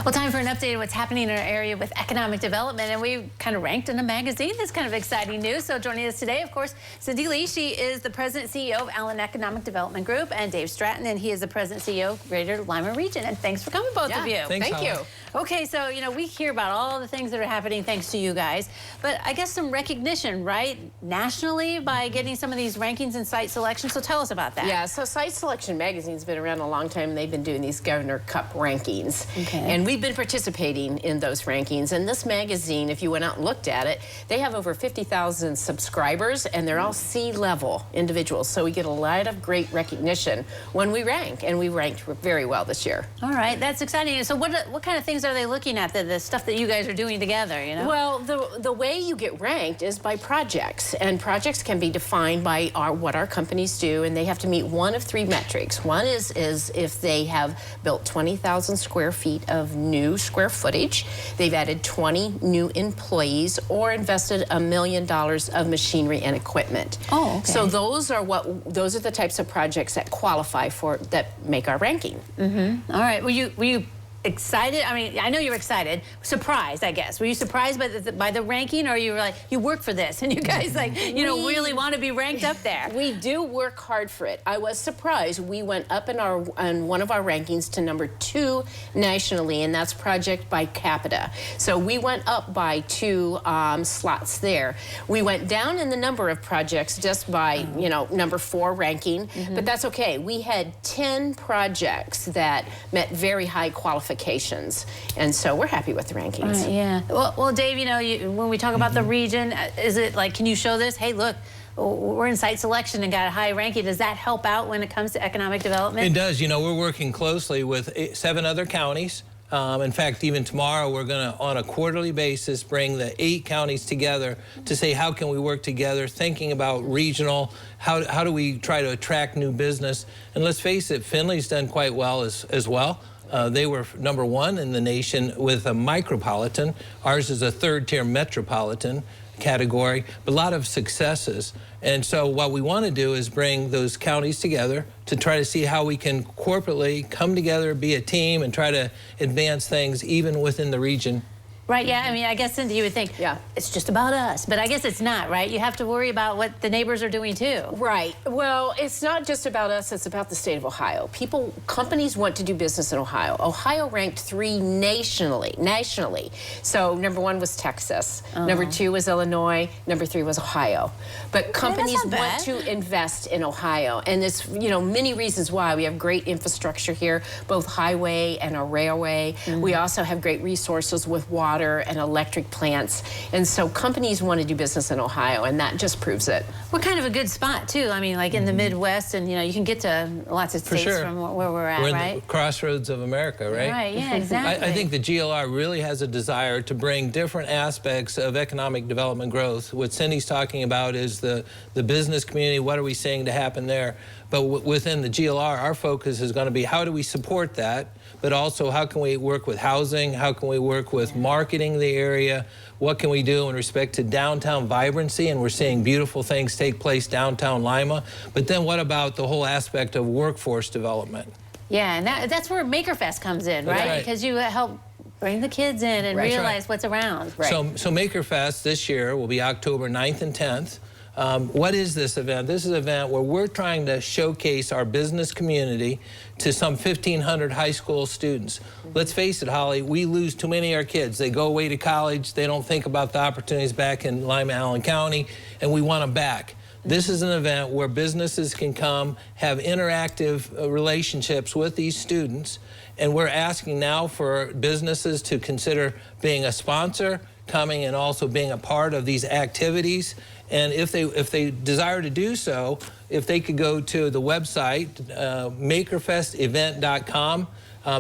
Well, time for an update of what's happening in our area with economic development, and we kind of ranked in a magazine. That's kind of exciting news. So joining us today, of course, Cindy Lee. She is the President and CEO of Allen Economic Development Group, and Dave Stratton, and he is the President and CEO of Greater Lima Region. And thanks for coming, both of you. Thank you. Okay, so, we hear about all the things that are happening thanks to you guys, but I guess some recognition, right, nationally by getting some of these rankings and site selection. So tell us about that. Yeah, so Site Selection Magazine's been around a long time. They've been doing these Governor Cup rankings. Okay. And we've been participating in those rankings. And this magazine, if you went out and looked at it, they have over 50,000 subscribers, and they're all C-level individuals. So we get a lot of great recognition when we rank, and we ranked very well this year. All right, that's exciting. So what kind of things are they looking at, the stuff that you guys are doing together, Well, the way you get ranked is by projects, and projects can be defined by what our companies do, and they have to meet one of three metrics. One is if they have built 20,000 square feet of new square footage, they've added 20 new employees, or invested $1 million of machinery and equipment. Oh, okay. So those are the types of projects that qualify that make our ranking. Mm-hmm. All right. Were you excited? I mean, I know you were excited. Surprised, I guess. Were you surprised by the ranking, or you were like, you work for this and you guys really want to be ranked up there? We do work hard for it. I was surprised. We went up in one of our rankings to number 2 nationally, and that's project by capita. So we went up by 2 slots there. We went down in the number of projects just by, number 4 ranking, but that's okay. We had 10 projects that met very high qualifications. And so we're happy with the rankings. Yeah. Well, Dave, when we talk about the region, is it like, can you show this? Hey, look, we're in site selection and got a high ranking. Does that help out when it comes to economic development? It does. We're working closely with 7 other counties. In fact, even tomorrow, we're going to, on a quarterly basis, bring the 8 counties together to say, how can we work together, thinking about regional, how do we try to attract new business? And let's face it, Findlay's done quite well as well. They were number 1 in the nation with a micropolitan. Ours is a 3rd-tier metropolitan category, but a lot of successes. And so what we want to do is bring those counties together to try to see how we can corporately come together, be a team, and try to advance things even within the region. Right, yeah, I mean, I guess, Cindy, you would think, it's just about us, but I guess it's not, right? You have to worry about what the neighbors are doing, too. Right. Well, it's not just about us, it's about the state of Ohio. Companies want to do business in Ohio. Ohio ranked 3 nationally. So number 1 was Texas, number 2 was Illinois, number 3 was Ohio. But companies want to invest in Ohio, and there's, many reasons why. We have great infrastructure here, both highway and a railway. We also have great resources with water and electric plants, and so companies want to do business in Ohio, and that just proves it. We're kind of a good spot too. I mean, like in the Midwest, and you can get to lots of states from where we're at, we're in right? the crossroads of America, right? Right, yeah, exactly. I think the GLR really has a desire to bring different aspects of economic development growth. What Cindy's talking about is the business community. What are we seeing to happen there? But within the GLR, our focus is going to be how do we support that, but also how can we work with housing, how can we work with marketing the area, what can we do in respect to downtown vibrancy, and we're seeing beautiful things take place downtown Lima, but then what about the whole aspect of workforce development? Yeah, and that's where MakerFest comes in, right? Because you help bring the kids in and realize what's around. Right. So MakerFest this year will be October 9th and 10th. What is this event? This is an event where we're trying to showcase our business community to some 1,500 high school students. Let's face it, Holly, we lose too many of our kids. They go away to college, they don't think about the opportunities back in Lima, Allen County, and we want them back. This is an event where businesses can come, have interactive relationships with these students, and we're asking now for businesses to consider being a sponsor, coming and also being a part of these activities. And if they desire to do so, if they could go to the website, makerfestevent.com,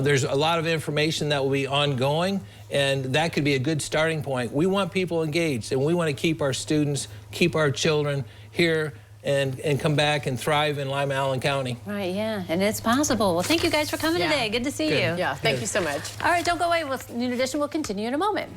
there's a lot of information that will be ongoing, and that could be a good starting point. We want people engaged, and we want to keep our students, keep our children here, and come back and thrive in Lima, Allen County. Right, yeah, and it's possible. Well, thank you guys for coming today. Good to see you. Yeah, thank you so much. All right, don't go away. Noon Edition will continue in a moment.